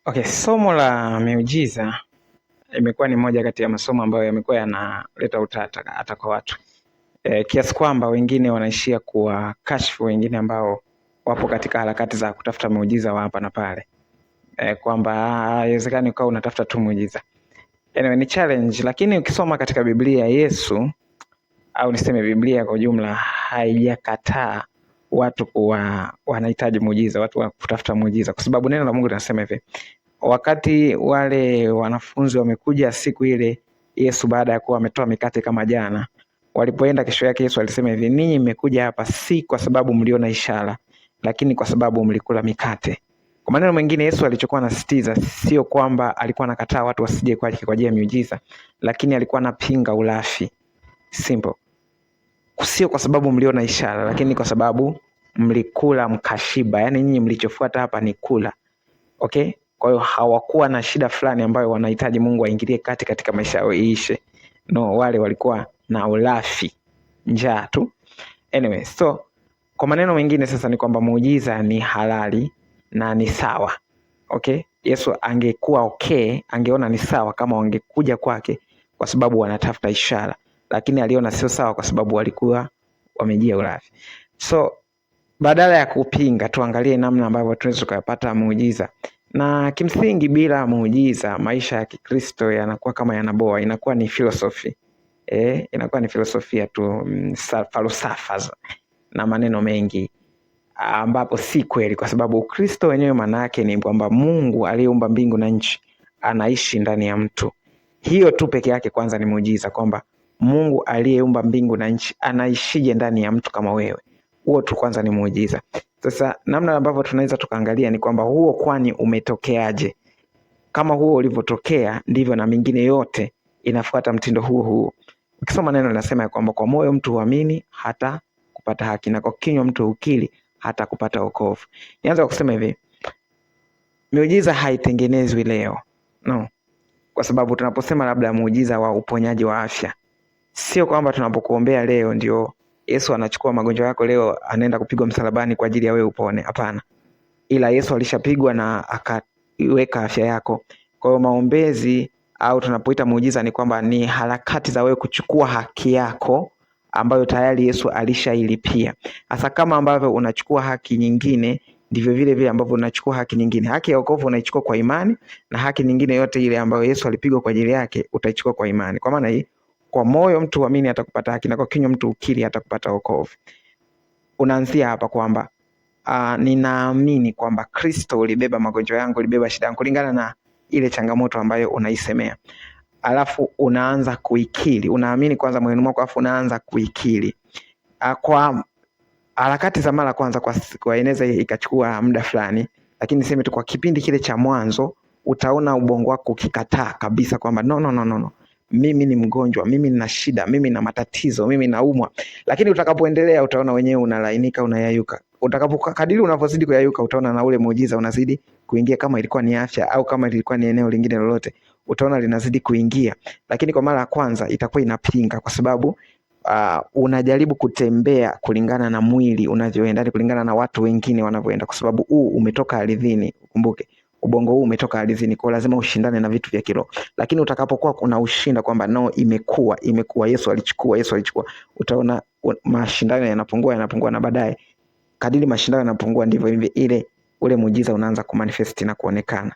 Okay, somo la miujiza imekuwa ni moja kati ya masomo ambayo yamekuwa yanaleta utata hata kwa watu kiasi kwamba wengine wanaishia kuwakashifu wengine ambao wapo katika harakati za kutafuta muujiza wa hapa na pale, kwamba haiwezekani ukawa unatafuta tu muujiza. Anyway, ni challenge, lakini ukisoma katika Biblia, Yesu au niseme Biblia kwa ujumla haijakataa watu kuwa wanahitaji muujiza, watu wa kutafuta muujiza, kwa sababu neno la Mungu linasema hivi: wakati wale wanafunzi wamekuja siku ile Yesu baada ya kuwa ametoa mikate kama jana, walipoenda kesho yake Yesu alisema hivi: ninyi mmekuja hapa si kwa sababu mliona ishara, lakini kwa sababu mlikula mikate. Kwa maneno mengine, Yesu alichokuwa anasisitiza sio kwamba alikuwa anakataa watu wasije kwake kwa ajili ya miujiza, lakini alikuwa anapinga ulafi. Simple. Sio kwa sababu mliona ishara, lakini kwa sababu mlikula mkashiba. Yaani nyinyi mlichofuata hapa ni kula. Okay? Kwa hiyo hawakuwa na shida fulani ambayo wanahitaji Mungu aingilie kati katika maisha yao iishe. No, wale walikuwa na ulafi, njaa tu. Anyway, so kwa maneno mengine sasa ni kwamba muujiza ni halali na ni sawa. Okay? Yesu angekuwa okay, angeona ni sawa kama wangekuja kwake kwa sababu wanatafuta ishara, lakini aliona sio sawa kwa sababu walikuwa wamejia ulafi. So badala ya kupinga, tuangalie namna ambavyo tunaweza tukapata muujiza. Na kimsingi bila muujiza maisha ya Kikristo yanakuwa kama yanaboa, inakuwa ni philosophy. Inakuwa ni filosofia tu, falsafa na maneno mengi ambapo si kweli, kwa sababu Ukristo wenyewe maana yake ni kwamba Mungu aliyeumba mbingu na nchi anaishi ndani ya mtu. Hiyo tu peke yake kwanza ni muujiza, kwamba Mungu aliyeumba mbingu na nchi anaishije ndani ya mtu kama wewe. Huo tu kwanza ni muujiza. Sasa namna ambavyo tunaweza tukaangalia ni kwamba huo kwani umetokeaje? Kama huo ulivyotokea ndivyo na mingine yote inafuata mtindo huo huo. Ukisoma neno linasema ya kwamba kwa moyo mtu huamini hata kupata haki, na kwa kinywa mtu hukiri hata kupata wokovu. Nianza kusema hivi: miujiza haitengenezwi leo. No. Kwa sababu tunaposema labda muujiza wa uponyaji wa afya, sio kwamba tunapokuombea leo ndio Yesu anachukua magonjwa yako leo anaenda kupigwa msalabani kwa ajili ya wewe upone. Hapana. Ila Yesu alishapigwa na akaiweka afya yako. Kwa hiyo maombezi au tunapoita muujiza ni kwamba ni harakati za wewe kuchukua haki yako ambayo tayari Yesu alishailipia. Hasa kama ambavyo unachukua haki nyingine, ndivyo vile vile ambavyo unachukua haki nyingine. Haki ya wokovu unaichukua kwa imani, na haki nyingine yote ile ambayo Yesu alipigwa kwa ajili yake utaichukua kwa imani. Kwa maana hii, kwa moyo mtu huamini atakupata haki, na kwa kinywa mtu ukiri atakupata wokovu. Unaanzia hapa kwamba ninaamini kwamba Kristo ulibeba magonjwa yangu, ulibeba shida yangu kulingana na ile changamoto ambayo unaisemea. Alafu unaanza kuikiri. Unaamini kwanza moyoni mwako, alafu unaanza kuikiri. Kwa harakati za mara kwanza kwa inaweza ikachukua muda fulani, lakini niseme tu kwa kipindi kile cha mwanzo utaona ubongo wako ukikataa kabisa kwamba no. Mimi ni mgonjwa, mimi nina shida, mimi na matatizo, mimi naumwa. Lakini utakapoendelea utaona wenyewe unalainika, unayayuka. Kadiri unavyozidi kuyayuka utaona na ule muujiza unazidi kuingia, kama ilikuwa ni afya au kama ilikuwa ni eneo lingine lolote, utaona linazidi kuingia. Lakini kwa mara ya kwanza itakuwa inapinga, kwa sababu unajaribu kutembea kulingana na mwili unavyoenda, kulingana na watu wengine wanavyoenda, kwa sababu umetoka ardhini. Ukumbuke ubongo huu umetoka ardhini, kwa lazima ushindane na vitu vya kiroho. Lakini utakapokuwa kuna ushinda kwamba no, imekuwa Yesu alichukua, utaona mashindano yanapungua, na baadaye kadiri mashindano yanapungua ndivyo ule muujiza unaanza kumanifest na kuonekana.